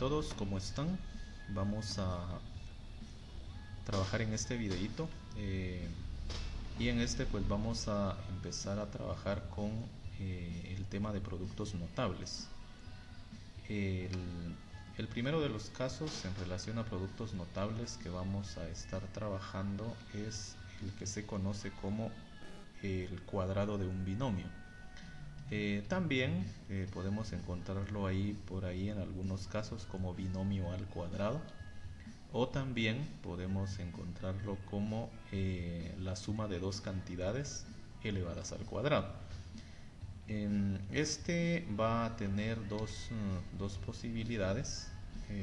todos, ¿cómo están? Vamos a trabajar en este videito y en este pues vamos a empezar a trabajar con el tema de productos notables. El primero de los casos en relación a productos notables que vamos a estar trabajando es el que se conoce como el cuadrado de un binomio. También podemos encontrarlo por ahí en algunos casos como binomio al cuadrado, o también podemos encontrarlo como la suma de dos cantidades elevadas al cuadrado. Este va a tener dos posibilidades.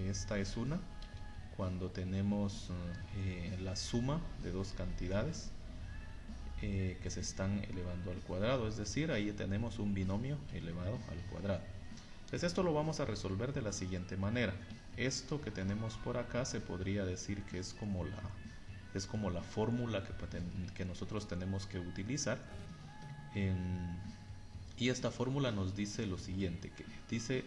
Esta es una, cuando tenemos la suma de dos cantidades que se están elevando al cuadrado, es decir, ahí tenemos un binomio elevado al cuadrado. Entonces esto lo vamos a resolver de la siguiente manera. Esto que tenemos por acá se podría decir que es como la fórmula que nosotros tenemos que utilizar. Y esta fórmula nos dice lo siguiente,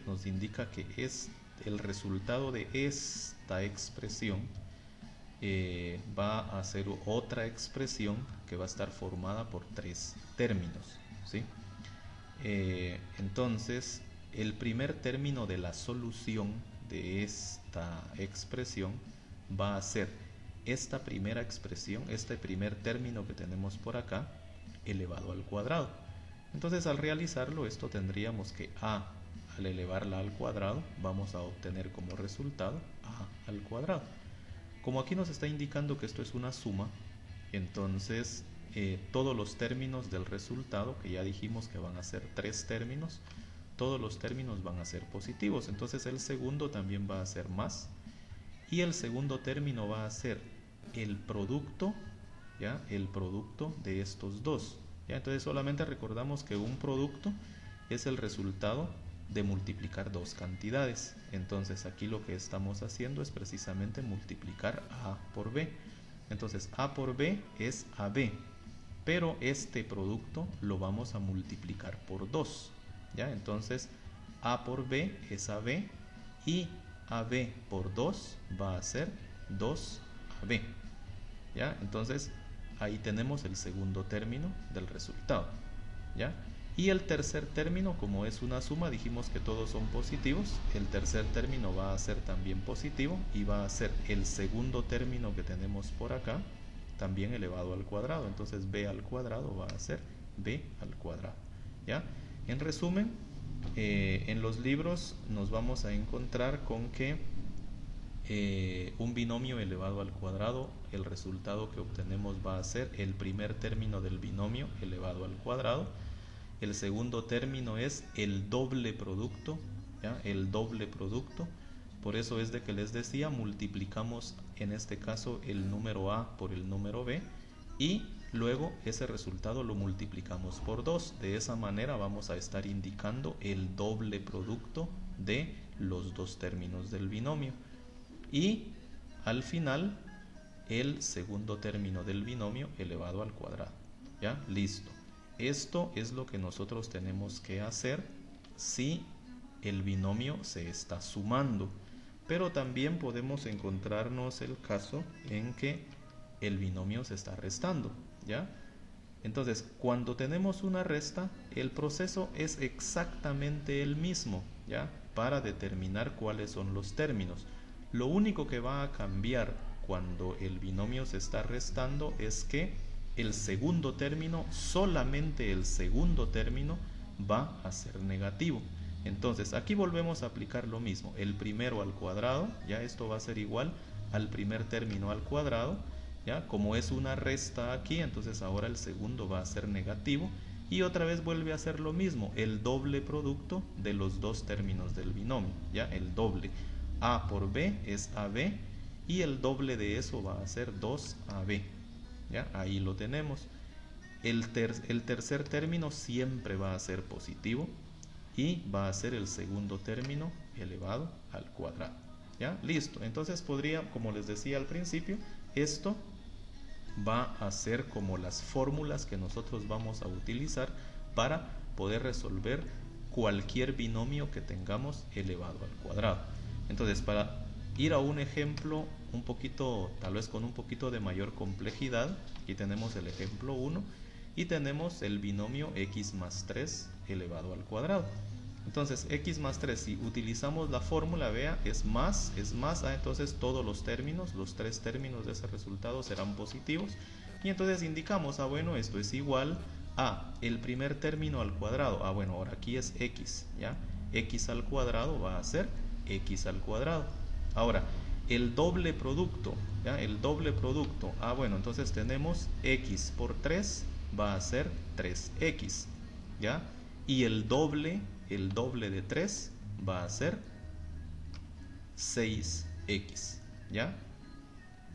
nos indica que es el resultado de esta expresión va a ser otra expresión que va a estar formada por tres términos, ¿sí? Entonces, el primer término de la solución de esta expresión va a ser esta primera expresión, este primer término que tenemos por acá, elevado al cuadrado. Entonces, al realizarlo, esto tendríamos que a, al elevarla al cuadrado, vamos a obtener como resultado a al cuadrado. Como aquí nos está indicando que esto es una suma, entonces todos los términos del resultado, que ya dijimos que van a ser tres términos, todos los términos van a ser positivos. Entonces el segundo también va a ser más, y el segundo término va a ser el producto, ¿ya? El producto de estos dos, ¿ya? Entonces solamente recordamos que un producto es el resultado de multiplicar dos cantidades. Entonces aquí lo que estamos haciendo es precisamente multiplicar a por b. Entonces a por b es ab, pero este producto lo vamos a multiplicar por 2, ¿ya? Entonces a por b es ab y ab por 2 va a ser 2ab, ¿ya? Entonces ahí tenemos el segundo término del resultado, ¿ya? Y el tercer término, como es una suma, dijimos que todos son positivos. El tercer término va a ser también positivo y va a ser el segundo término que tenemos por acá, también elevado al cuadrado. Entonces b al cuadrado va a ser b al cuadrado, ¿ya? En resumen, en los libros nos vamos a encontrar con que un binomio elevado al cuadrado, el resultado que obtenemos va a ser el primer término del binomio elevado al cuadrado. El segundo término es el doble producto, ¿ya? El doble producto. Por eso es de que les decía, multiplicamos en este caso el número a por el número b y luego ese resultado lo multiplicamos por 2. De esa manera vamos a estar indicando el doble producto de los dos términos del binomio. Y al final el segundo término del binomio elevado al cuadrado, ¿ya? Listo. Esto es lo que nosotros tenemos que hacer si el binomio se está sumando. Pero también podemos encontrarnos el caso en que el binomio se está restando, ¿ya? Entonces, cuando tenemos una resta, el proceso es exactamente el mismo, ¿ya? Para determinar cuáles son los términos. Lo único que va a cambiar cuando el binomio se está restando es que el segundo término, solamente el segundo término, va a ser negativo. Entonces aquí volvemos a aplicar lo mismo, el primero al cuadrado, ya esto va a ser igual al primer término al cuadrado, ya como es una resta aquí, entonces ahora el segundo va a ser negativo y otra vez vuelve a ser lo mismo, el doble producto de los dos términos del binomio, ya el doble, a por b es ab y el doble de eso va a ser 2ab. ¿Ya? Ahí lo tenemos. El tercer término siempre va a ser positivo y va a ser el segundo término elevado al cuadrado, ¿ya? Listo. Entonces como les decía al principio, esto va a ser como las fórmulas que nosotros vamos a utilizar para poder resolver cualquier binomio que tengamos elevado al cuadrado. Entonces, para ir a un ejemplo un poquito, tal vez con un poquito de mayor complejidad, aquí tenemos el ejemplo 1 y tenemos el binomio x más 3 elevado al cuadrado. Entonces, x más 3, si utilizamos la fórmula, vea, es más, entonces todos los tres términos de ese resultado serán positivos. Y entonces indicamos, bueno, esto es igual a el primer término al cuadrado. Bueno, ahora aquí es x, ¿ya? X al cuadrado va a ser x al cuadrado. Ahora, el doble producto, ¿ya? El doble producto, bueno, entonces tenemos x por 3 va a ser 3x, ¿ya? Y el doble de 3 va a ser 6x, ¿ya?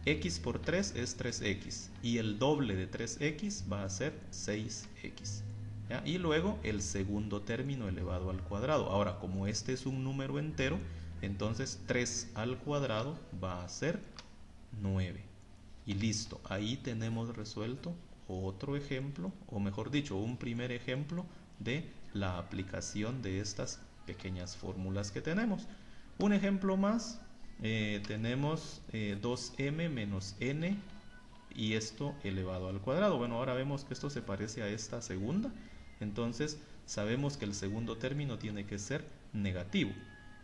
X por 3 es 3x y el doble de 3x va a ser 6x, ¿ya? Y luego el segundo término elevado al cuadrado. Ahora, como este es un número entero, entonces 3 al cuadrado va a ser 9. Y listo, ahí tenemos resuelto otro ejemplo, o mejor dicho, un primer ejemplo de la aplicación de estas pequeñas fórmulas que tenemos. Un ejemplo más, tenemos 2m menos n y esto elevado al cuadrado. Bueno, ahora vemos que esto se parece a esta segunda, entonces sabemos que el segundo término tiene que ser negativo.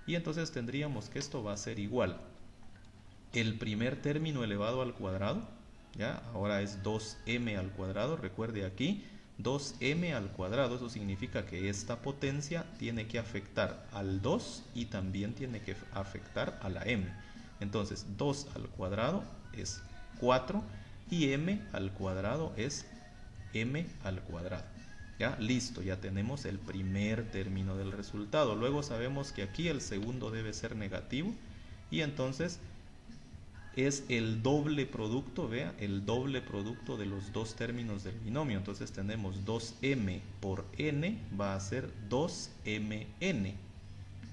Y entonces tendríamos que esto va a ser igual. El primer término elevado al cuadrado, ¿ya? Ahora es 2m al cuadrado, recuerde aquí, 2m al cuadrado, eso significa que esta potencia tiene que afectar al 2 y también tiene que afectar a la m. Entonces 2 al cuadrado es 4 y m al cuadrado es m al cuadrado. Ya, listo, ya tenemos el primer término del resultado. Luego sabemos que aquí el segundo debe ser negativo y entonces es el doble producto, vea, el doble producto de los dos términos del binomio. Entonces tenemos 2m por n va a ser 2mn.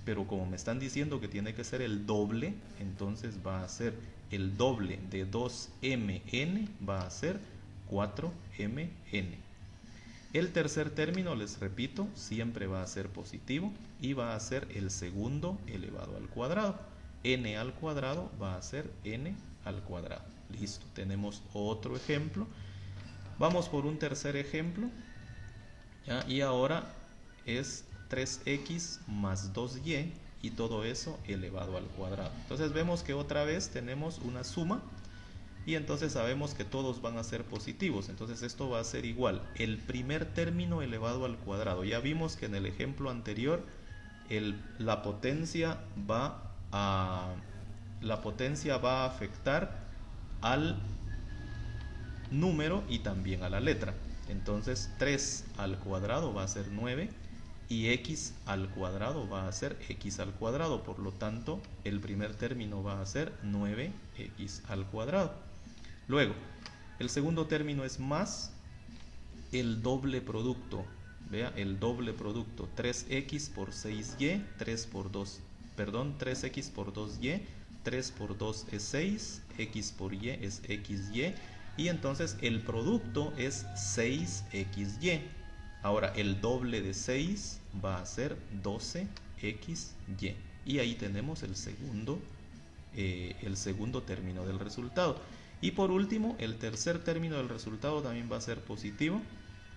Pero como me están diciendo que tiene que ser el doble, entonces va a ser el doble de 2mn, va a ser 4mn. El tercer término, les repito, siempre va a ser positivo y va a ser el segundo elevado al cuadrado. N al cuadrado va a ser n al cuadrado. Listo, tenemos otro ejemplo. Vamos por un tercer ejemplo, ¿ya? Y ahora es 3x más 2y y todo eso elevado al cuadrado. Entonces vemos que otra vez tenemos una suma y entonces sabemos que todos van a ser positivos. Entonces esto va a ser igual. El primer término elevado al cuadrado. Ya vimos que en el ejemplo anterior la potencia va a afectar al número y también a la letra. Entonces 3 al cuadrado va a ser 9 y x al cuadrado va a ser x al cuadrado. Por lo tanto, el primer término va a ser 9x al cuadrado. Luego, el segundo término es más el doble producto. Vea, el doble producto. 3x por 6y, 3x por 2y, 3 por 2 es 6, x por y es xy. Y entonces el producto es 6xy. Ahora el doble de 6 va a ser 12xy. Y ahí tenemos el segundo término del resultado. Y por último, el tercer término del resultado también va a ser positivo.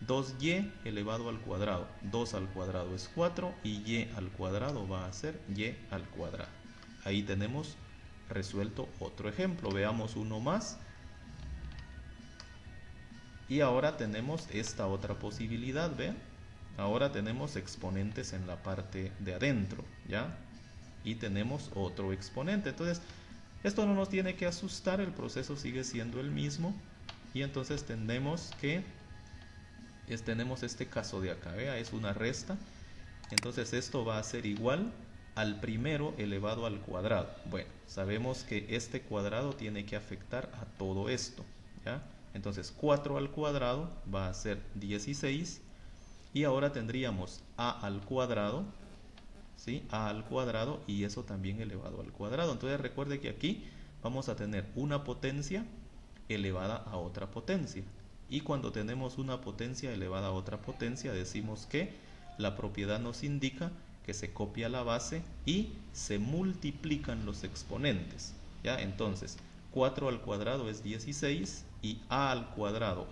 2y elevado al cuadrado. 2 al cuadrado es 4 y y al cuadrado va a ser y al cuadrado. Ahí tenemos resuelto otro ejemplo. Veamos uno más. Y ahora tenemos esta otra posibilidad, ¿vean? Ahora tenemos exponentes en la parte de adentro, ¿ya? Y tenemos otro exponente. Entonces, esto no nos tiene que asustar, el proceso sigue siendo el mismo. Y entonces tenemos este caso de acá, ¿vea? Es una resta. Entonces esto va a ser igual al primero elevado al cuadrado. Bueno, sabemos que este cuadrado tiene que afectar a todo esto, ¿ya? Entonces 4 al cuadrado va a ser 16 y ahora tendríamos a al cuadrado, ¿sí? A al cuadrado y eso también elevado al cuadrado. Entonces recuerde que aquí vamos a tener una potencia elevada a otra potencia. Y cuando tenemos una potencia elevada a otra potencia decimos que la propiedad nos indica que se copia la base y se multiplican los exponentes. ¿Ya? Entonces, 4 al cuadrado es 16 y a al cuadrado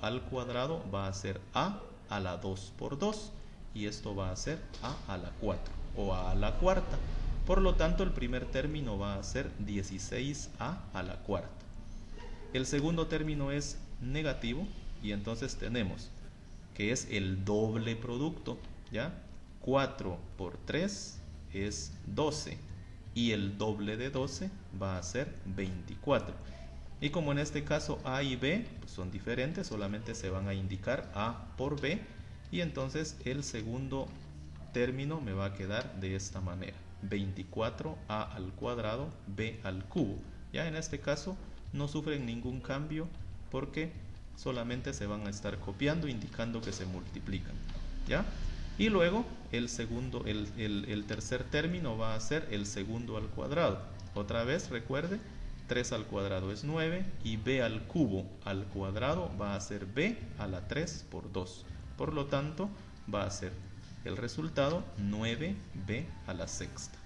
va a ser a la 2 por 2 y esto va a ser a la 4 o a la cuarta. Por lo tanto, el primer término va a ser 16a a la cuarta. El segundo término es negativo y entonces tenemos que es el doble producto, ¿ya? 4 por 3 es 12 y el doble de 12 va a ser 24. Y como en este caso A y B pues son diferentes, solamente se van a indicar A por B y entonces el segundo término me va a quedar de esta manera: 24a al cuadrado b al cubo. Ya en este caso no sufren ningún cambio porque solamente se van a estar copiando indicando que se multiplican. ¿Ya? Y luego el tercer término va a ser el segundo al cuadrado. Otra vez recuerde, 3 al cuadrado es 9 y b al cubo al cuadrado va a ser b a la 3 por 2. Por lo tanto va a ser el resultado 9b a la sexta.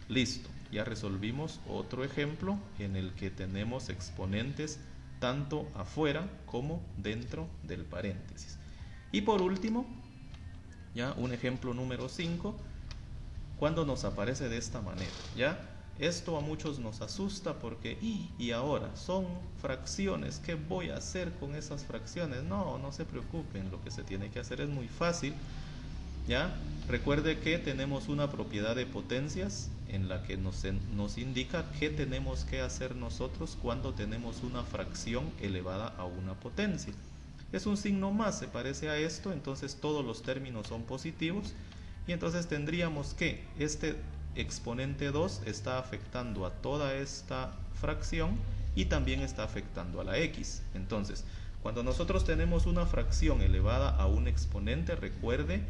Listo, ya resolvimos otro ejemplo en el que tenemos exponentes tanto afuera como dentro del paréntesis. Y por último, ya un ejemplo número 5, cuando nos aparece de esta manera. Ya esto a muchos nos asusta porque y ahora son fracciones, ¿qué voy a hacer con esas fracciones? No se preocupen, lo que se tiene que hacer es muy fácil. ¿Ya? Recuerde que tenemos una propiedad de potencias en la que nos indica qué tenemos que hacer nosotros cuando tenemos una fracción elevada a una potencia. Es un signo más, se parece a esto, entonces todos los términos son positivos y entonces tendríamos que este exponente 2 está afectando a toda esta fracción y también está afectando a la x. Entonces, cuando nosotros tenemos una fracción elevada a un exponente, recuerde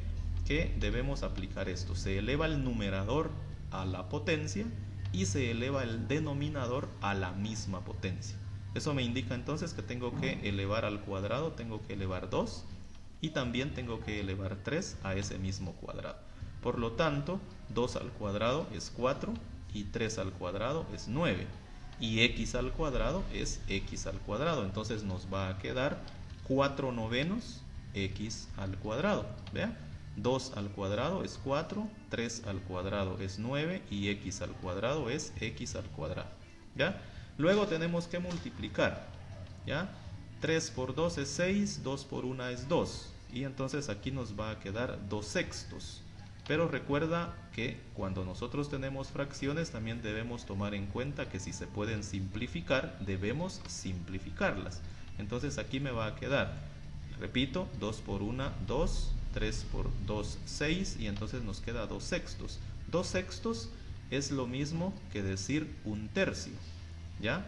que debemos aplicar esto: se eleva el numerador a la potencia y se eleva el denominador a la misma potencia. Eso me indica entonces que tengo que elevar al cuadrado, tengo que elevar 2 y también tengo que elevar 3 a ese mismo cuadrado. Por lo tanto, 2 al cuadrado es 4 y 3 al cuadrado es 9 y x al cuadrado es x al cuadrado. Entonces nos va a quedar 4 novenos x al cuadrado. ¿Vea? 2 al cuadrado es 4, 3 al cuadrado es 9 y x al cuadrado es x al cuadrado. ¿Ya? Luego tenemos que multiplicar. ¿Ya? 3 por 2 es 6, 2 por 1 es 2. Y entonces aquí nos va a quedar 2 sextos. Pero recuerda que cuando nosotros tenemos fracciones también debemos tomar en cuenta que si se pueden simplificar, debemos simplificarlas. Entonces aquí me va a quedar, repito, 2 por 1, 2, 3 por 2, 6 y entonces nos queda 2 sextos. 2 sextos es lo mismo que decir un tercio. ¿Ya?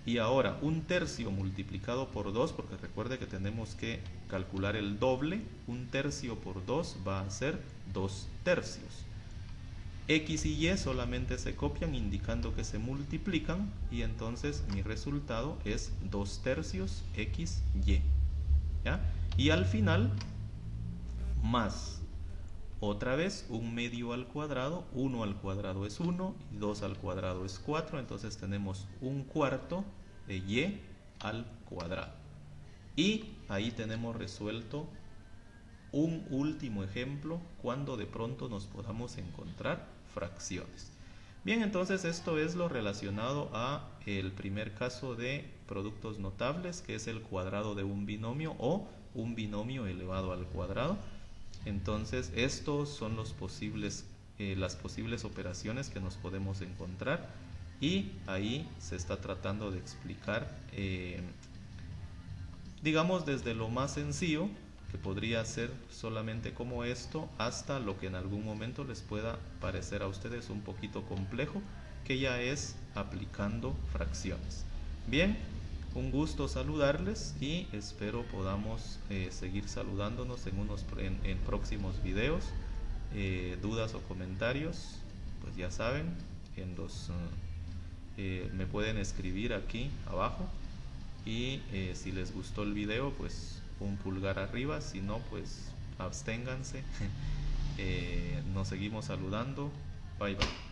Y ahora, un tercio multiplicado por 2, porque recuerde que tenemos que calcular el doble, un tercio por 2 va a ser 2 tercios. X y Y solamente se copian indicando que se multiplican y entonces mi resultado es 2 tercios XY. ¿Ya? Y al final, más otra vez un medio al cuadrado, 1 al cuadrado es 1 y 2 al cuadrado es 4, entonces tenemos un cuarto de y al cuadrado. Y ahí tenemos resuelto un último ejemplo cuando de pronto nos podamos encontrar fracciones. Bien, entonces esto es lo relacionado a el primer caso de productos notables, que es el cuadrado de un binomio o un binomio elevado al cuadrado. Entonces estos son las posibles operaciones que nos podemos encontrar y ahí se está tratando de explicar digamos desde lo más sencillo, que podría ser solamente como esto, hasta lo que en algún momento les pueda parecer a ustedes un poquito complejo, que ya es aplicando fracciones. Bien, un gusto saludarles y espero podamos seguir saludándonos en próximos videos. Dudas o comentarios, pues ya saben, me pueden escribir aquí abajo y si les gustó el video, pues un pulgar arriba, si no, pues absténganse Nos seguimos saludando. Bye bye.